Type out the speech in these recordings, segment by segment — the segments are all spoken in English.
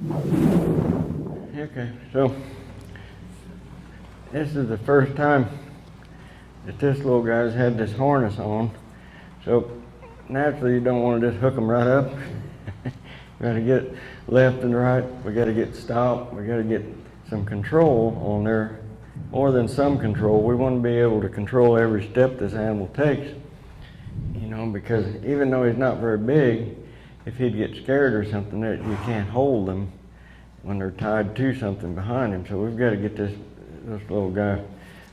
Okay, so this is the first time that this little guy's had this harness on. So naturally you don't want to just hook them right up. We got to get left and right. We got to get stopped. We got to get some control on there, more than some control. We want to be able to control every step this animal takes, you know, because even though he's not very big, if he'd get scared or something, that you can't hold them when they're tied to something behind him. So we've got to get this little guy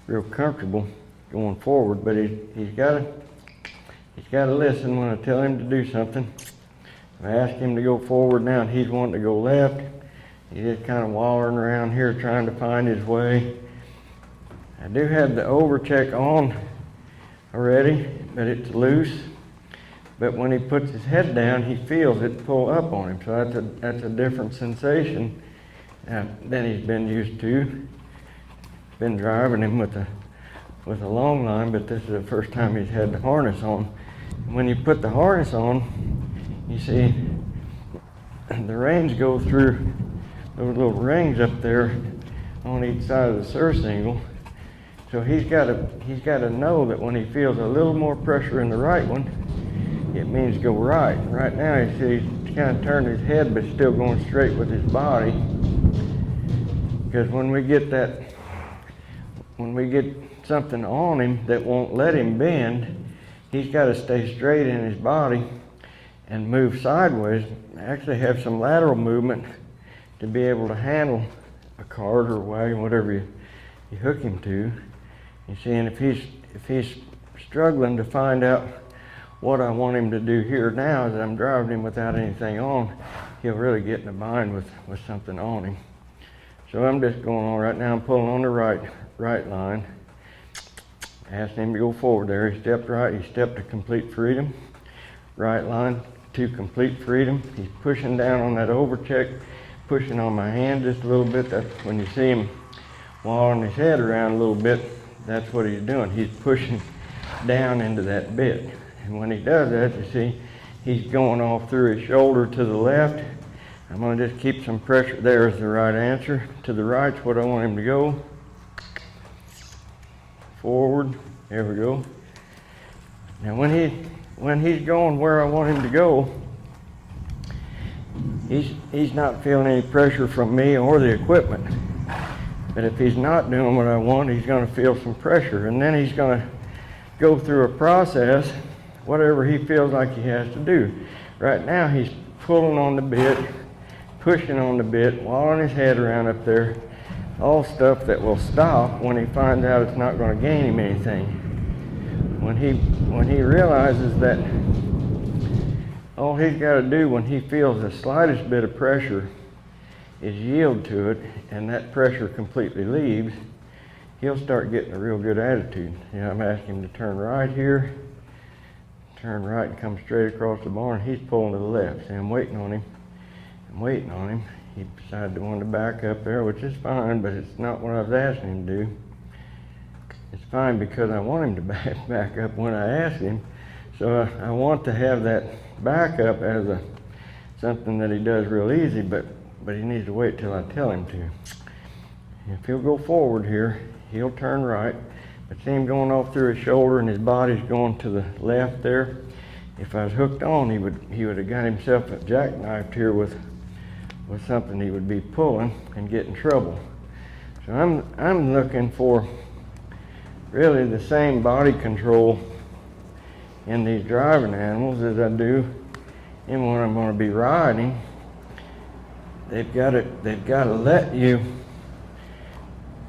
real comfortable going forward, but he's got to listen when I tell him to do something. If I ask him to go forward now and he's wanting to go left, he's just kind of wallering around here trying to find his way. I do have the overcheck on already, but it's loose. But when he puts his head down, he feels it pull up on him. So that's a different sensation than he's been used to. Been driving him with a long line, but this is the first time he's had the harness on. When you put the harness on, you see the reins go through those little rings up there on each side of the surcingle. So he's got to know that when he feels a little more pressure in the right one, it means go right. Right now you see he's kind of turned his head but still going straight with his body. Because when we get something on him that won't let him bend, he's got to stay straight in his body and move sideways, actually have some lateral movement to be able to handle a cart or wagon, whatever you hook him to. You see, and if he's struggling to find out what I want him to do here now as I'm driving him without anything on, he'll really get in a bind with something on him. So I'm just going on right now. I'm pulling on the right line. Asking him to go forward there. He stepped right. He stepped to complete freedom. Right line to complete freedom. He's pushing down on that overcheck, pushing on my hand just a little bit. That's when you see him wallowing his head around a little bit. That's what he's doing. He's pushing down into that bit. And when he does that, you see, he's going off through his shoulder to the left. I'm going to just keep some pressure. There's the right answer. To the right's what I want him to go. Forward. There we go. Now when he's going where I want him to go, he's not feeling any pressure from me or the equipment. But if he's not doing what I want, he's going to feel some pressure. And then he's going to go through a process, whatever he feels like he has to do. Right now he's pulling on the bit, pushing on the bit, walling his head around up there, all stuff that will stop when he finds out it's not going to gain him anything. When he realizes that all he's got to do when he feels the slightest bit of pressure is yield to it, and that pressure completely leaves, he'll start getting a real good attitude. You know, I'm asking him to turn right here, turn right and come straight across the barn. He's pulling to the left. See, I'm waiting on him. He decided to want to back up there, which is fine, but it's not what I was asking him to do. It's fine because I want him to back up when I ask him. So I want to have that back up as something that he does real easy, but he needs to wait till I tell him to. If he'll go forward here, he'll turn right. But see him going off through his shoulder and his body's going to the left there. If I was hooked on, he would have got himself jackknifed here with something he would be pulling and get in trouble. So I'm looking for really the same body control in these driving animals as I do in when I'm going to be riding. They've got to let you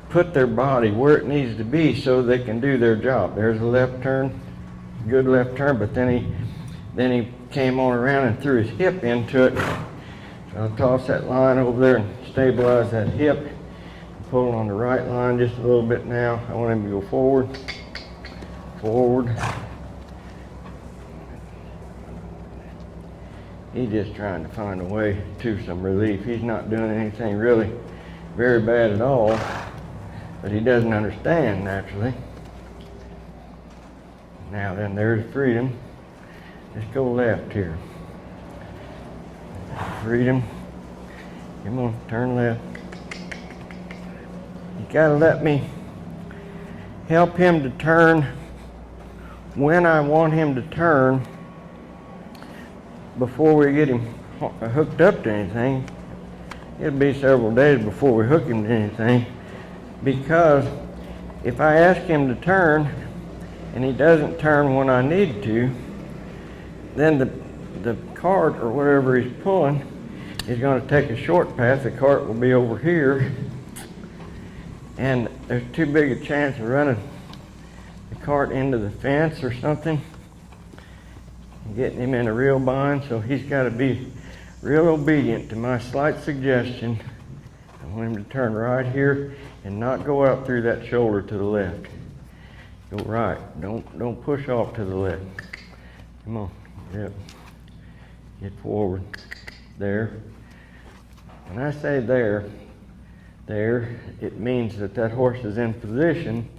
put their body where it needs to be so they can do their job. There's a left turn, good left turn, but then he came on around and threw his hip into it. So I'll toss that line over there and stabilize that hip. Pull on the right line just a little bit now. I want him to go forward. He's just trying to find a way to some relief. He's not doing anything really very bad at all, but he doesn't understand naturally. Now then, there's freedom. Let's go left here. Freedom. Come on, turn left. You gotta let me help him to turn when I want him to turn before we get him hooked up to anything. It'll be several days before we hook him to anything, because if I ask him to turn and he doesn't turn when I need to, then the cart or whatever he's pulling is going to take a short path. The cart will be over here, and there's too big a chance of running the cart into the fence or something and getting him in a real bind. So he's got to be real obedient to my slight suggestion. I want him to turn right here and not go out through that shoulder to the left. Go right. Don't push off to the left. Come on. Yep. Get forward. There. When I say there, it means that horse is in position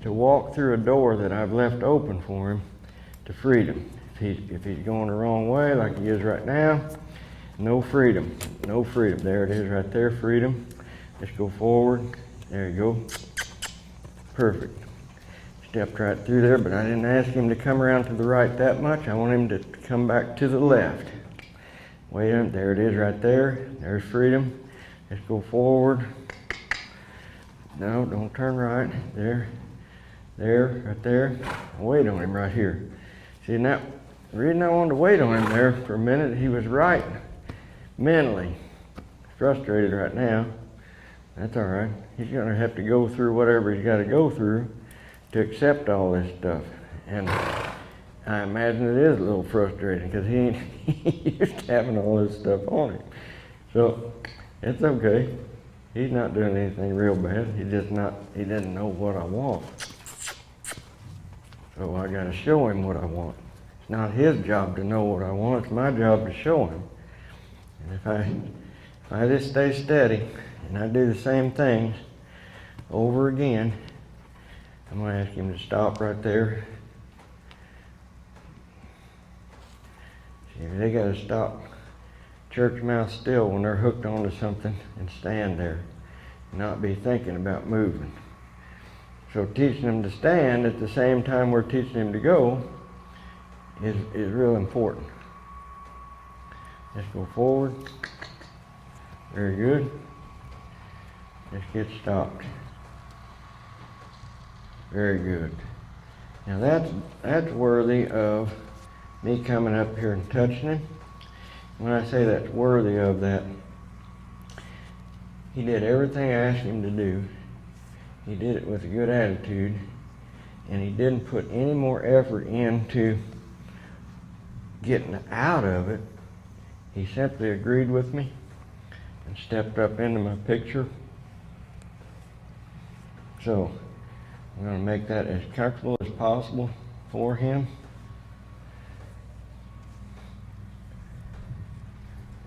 to walk through a door that I've left open for him to freedom. If he's going the wrong way like he is right now, no freedom. No freedom. There it is right there, freedom. Let's go forward. There you go. Perfect. Stepped right through there, but I didn't ask him to come around to the right that much. I want him to come back to the left. Wait a minute. There it is right there. There's freedom. Let's go forward. No, don't turn right. There, right there. Wait on him right here. See, now, the reason I wanted to wait on him there for a minute, he was right mentally. Frustrated right now. That's all right. He's going to have to go through whatever he's got to go through to accept all this stuff. And I imagine it is a little frustrating because he ain't used to having all this stuff on him. So it's okay. He's not doing anything real bad. He doesn't know what I want. So I got to show him what I want. It's not his job to know what I want. It's my job to show him. And if I just stay steady and I do the same things over again, I'm going to ask him to stop right there. See, they got to stop church mouse still when they're hooked onto something and stand there, not be thinking about moving. So teaching them to stand at the same time we're teaching them to go is real important. Let's go forward. Very good. Let's get stopped. Very good. Now that's worthy of me coming up here and touching him. When I say that's worthy of that, he did everything I asked him to do. He did it with a good attitude, and he didn't put any more effort into getting out of it. He simply agreed with me and stepped up into my picture. So I'm going to make that as comfortable as possible for him.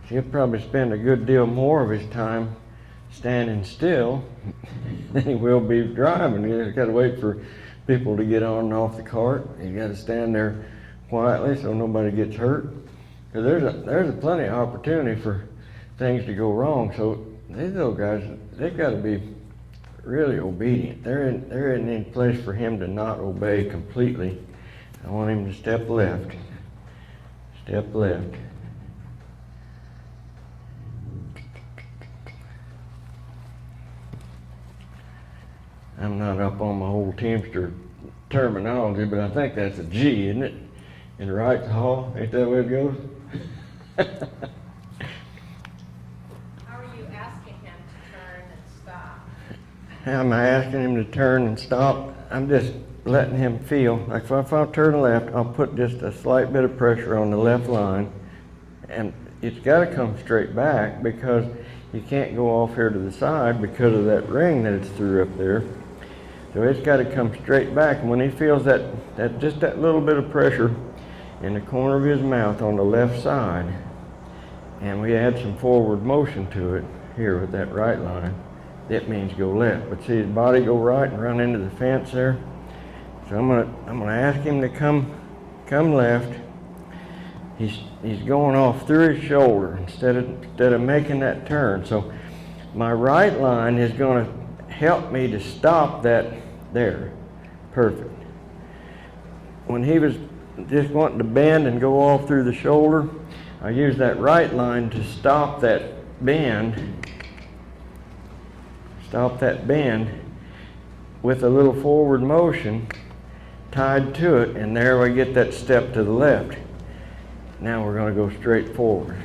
He'll probably spend a good deal more of his time standing still than he will be driving. He's got to wait for people to get on and off the cart. He's got to stand there quietly so nobody gets hurt. Because there's a plenty of opportunity for things to go wrong. So these little guys, they've got to be really obedient. There isn't any place for him to not obey completely. I want him to step left. Step left. I'm not up on my whole Teamster terminology, but I think that's a G, isn't it? In right to haul, ain't that the way it goes? How are you asking him to turn and stop? How am I asking him to turn and stop? I'm just letting him feel. Like if I turn left, I'll put just a slight bit of pressure on the left line, and it's got to come straight back because you can't go off here to the side because of that ring that it's through up there. So it's got to come straight back, and when he feels that just that little bit of pressure in the corner of his mouth on the left side, and we add some forward motion to it here with that right line, that means go left. But see his body go right and run into the fence there. So I'm gonna ask him to come left. he's going off through his shoulder instead of making that turn. So my right line is going to help me to stop that there. Perfect. When he was just wanting to bend and go off through the shoulder, I used that right line to stop that bend. Stop that bend with a little forward motion tied to it, and there we get that step to the left. Now we're going to go straight forward.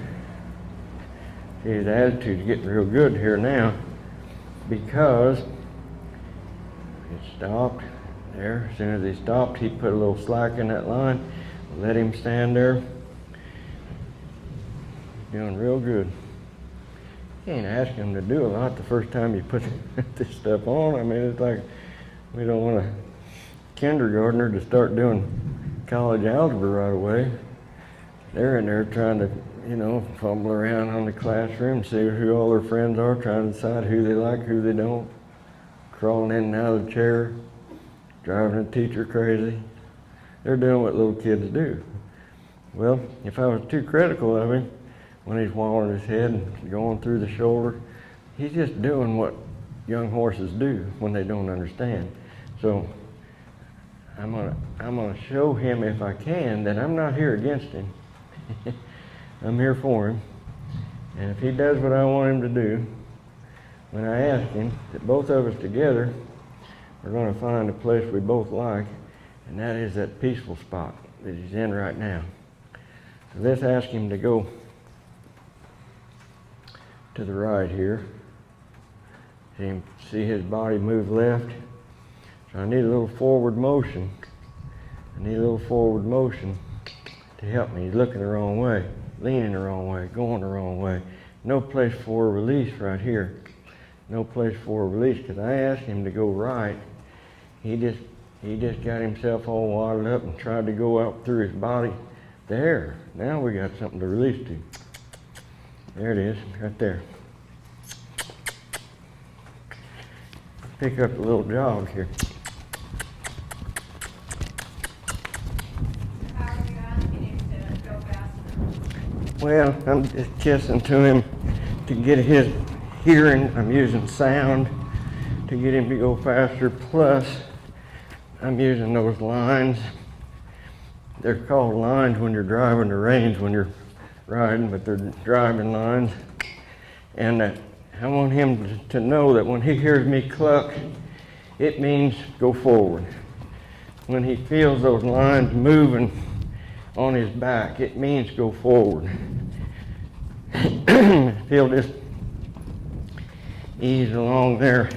See, his attitude's getting real good here now because it stopped there. As soon as he stopped, he put a little slack in that line. Let him stand there. Doing real good. You can't ask him to do a lot the first time you put this stuff on. I mean, it's like we don't want a kindergartner to start doing college algebra right away. They're in there trying to, fumble around on the classroom, see who all their friends are, trying to decide who they like, who they don't, crawling in and out of the chair, driving the teacher crazy. They're doing what little kids do. Well, if I was too critical of him when he's wallowing his head and going through the shoulder, he's just doing what young horses do when they don't understand. So I'm gonna show him, if I can, that I'm not here against him. I'm here for him. And if he does what I want him to do, when I ask him, that both of us together are going to find a place we both like, and that is that peaceful spot that he's in right now. So let's ask him to go to the right here. See his body move left. So I need a little forward motion. To help me. He's looking the wrong way, leaning the wrong way, going the wrong way. No place for a release right here. No place for a release, because I asked him to go right. He just got himself all wadded up and tried to go out through his body. There. Now we got something to release to. There it is, right there. Pick up a little jog here. How are you asking him to go faster? Well, I'm just kissing to him to get his hearing. I'm using sound to get him to go faster. Plus, I'm using those lines. They're called lines when you're driving the reins when you're riding, but they're driving lines. And I want him to know that when he hears me cluck, it means go forward. When he feels those lines moving on his back, it means go forward. He'll just ease along there.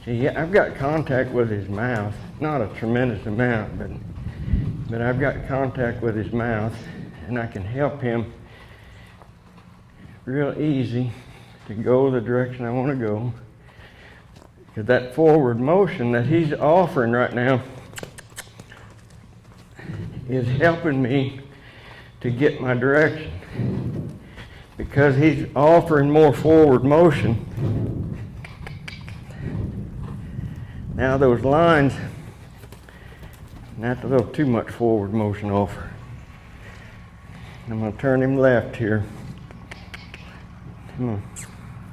See, I've got contact with his mouth, not a tremendous amount, but I've got contact with his mouth, and I can help him real easy to go the direction I want to go. Because that forward motion that he's offering right now is helping me to get my direction. Because he's offering more forward motion. Now those lines, not a little too much forward motion offer. I'm going to turn him left here. Come on.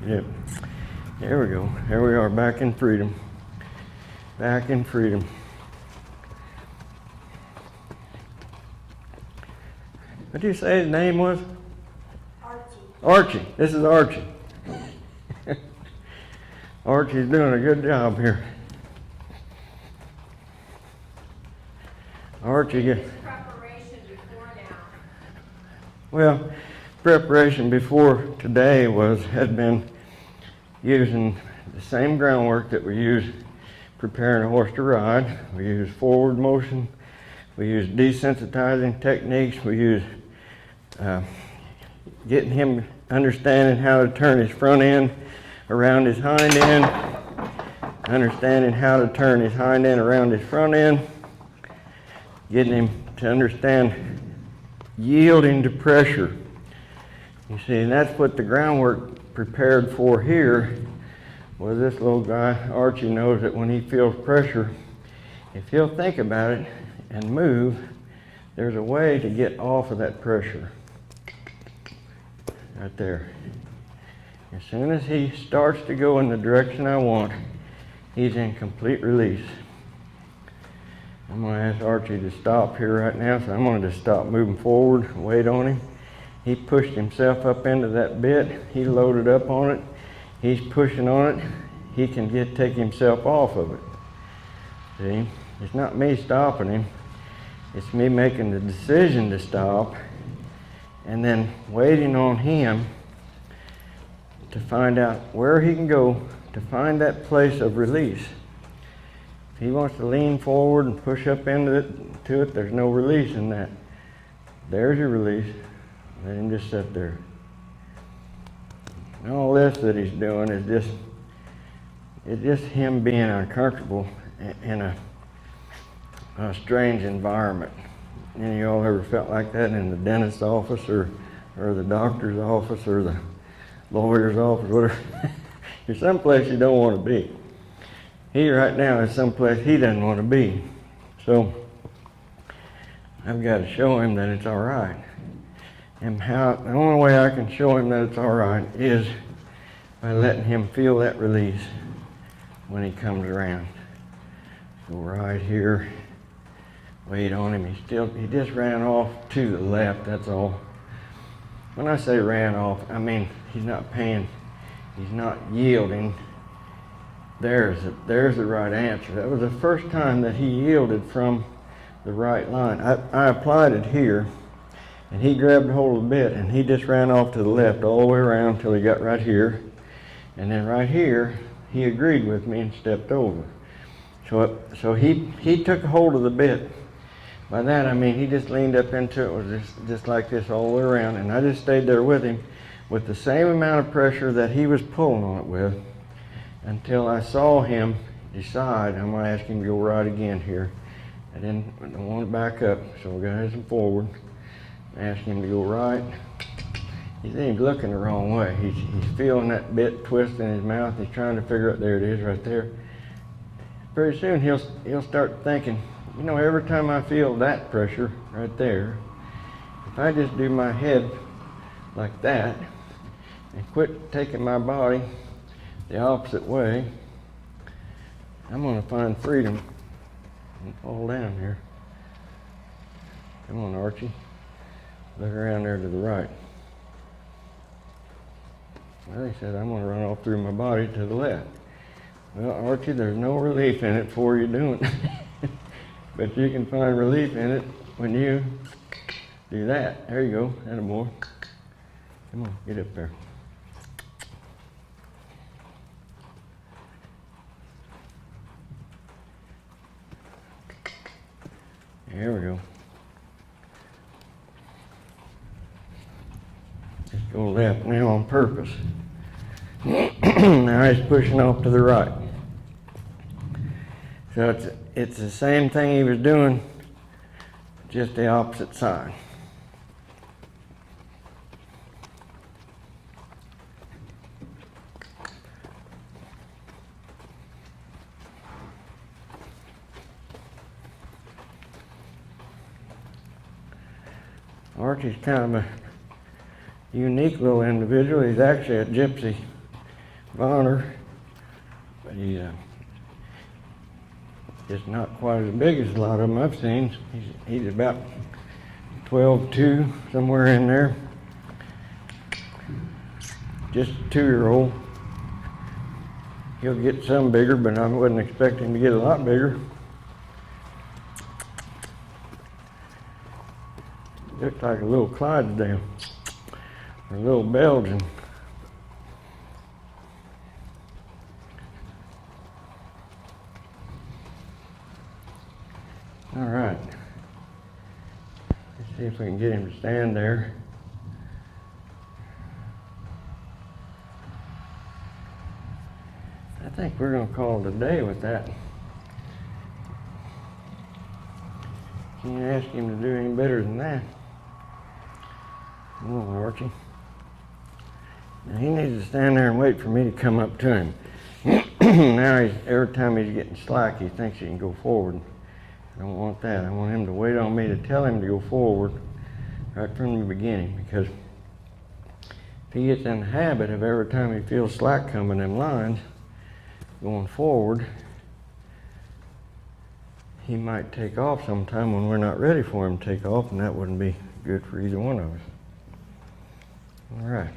Yep. There we go. There we are, back in freedom. Back in freedom. What did you say his name was? Archie. Archie. This is Archie. Archie's doing a good job here. Archie gets... Preparation before now. Well, preparation before today had been using the same groundwork that we use preparing a horse to ride. We use forward motion. We use desensitizing techniques. We use getting him understanding how to turn his front end around his hind end, understanding how to turn his hind end around his front end, getting him to understand yielding to pressure. You see, and that's what the groundwork prepared for here. Well, this little guy, Archie, knows that when he feels pressure, if he'll think about it and move, there's a way to get off of that pressure. Right there. As soon as he starts to go in the direction I want, he's in complete release. I'm going to ask Archie to stop here right now, so I'm going to just stop moving forward, wait on him. He pushed himself up into that bit. He loaded up on it. He's pushing on it. He can take himself off of it. See? It's not me stopping him. It's me making the decision to stop and then waiting on him to find out where he can go to find that place of release. If he wants to lean forward and push up into it, there's no release in that. There's your release. Let him just sit there. And all this that he's doing is just him being uncomfortable in a strange environment. Any of y'all ever felt like that in the dentist's office or the doctor's office or the lawyer's office, whatever? You're someplace you don't want to be. He right now is someplace he doesn't want to be. So I've got to show him that it's all right. And the only way I can show him that it's all right is by letting him feel that release when he comes around. So right here, wait on him. He just ran off to the left, that's all. When I say ran off, I mean he's not paying, he's not yielding. There's the right answer. That was the first time that he yielded from the right line. I applied it here, and he grabbed hold of the bit, and he just ran off to the left all the way around until he got right here. And then right here, he agreed with me and stepped over. So he took hold of the bit. By that I mean he just leaned up into it, was just like this all the way around, and I just stayed there with him with the same amount of pressure that he was pulling on it with until I saw him decide I'm going to ask him to go right again here. I didn't want to back up, so we're going to head him forward. Ask him to go right. He's looking the wrong way. He's feeling that bit twist in his mouth. He's trying to figure out, there it is right there. Pretty soon he'll start thinking, you know, every time I feel that pressure right there, if I just do my head like that and quit taking my body the opposite way, I'm going to find freedom and fall down here. Come on, Archie. Look around there to the right. Well, he said, I'm going to run off through my body to the left. Well, Archie, there's no relief in it for you doing it. But you can find relief in it when you do that. There you go. Attaboy. Come on, get up there. There we go. Just go left now on purpose. Now he's pushing off to the right. So it's the same thing he was doing, just the opposite side. Archie's kind of a unique little individual. He's actually a gypsy Bonner, but he's just not quite as big as a lot of them I've seen. He's about 12'2", somewhere in there. Just a 2-year-old. He'll get some bigger, but I wasn't expecting him to get a lot bigger. Looks like a little Clydesdale, or a little Belgian. All right, let's see if we can get him to stand there. I think we're going to call it a day with that. Can't ask him to do any better than that. Come on, Archie. Now he needs to stand there and wait for me to come up to him. Now every time he's getting slack, he thinks he can go forward I don't want that. I want him to wait on me to tell him to go forward right from the beginning, because if he gets in the habit of every time he feels slack coming in lines, going forward, he might take off sometime when we're not ready for him to take off, and that wouldn't be good for either one of us. All right.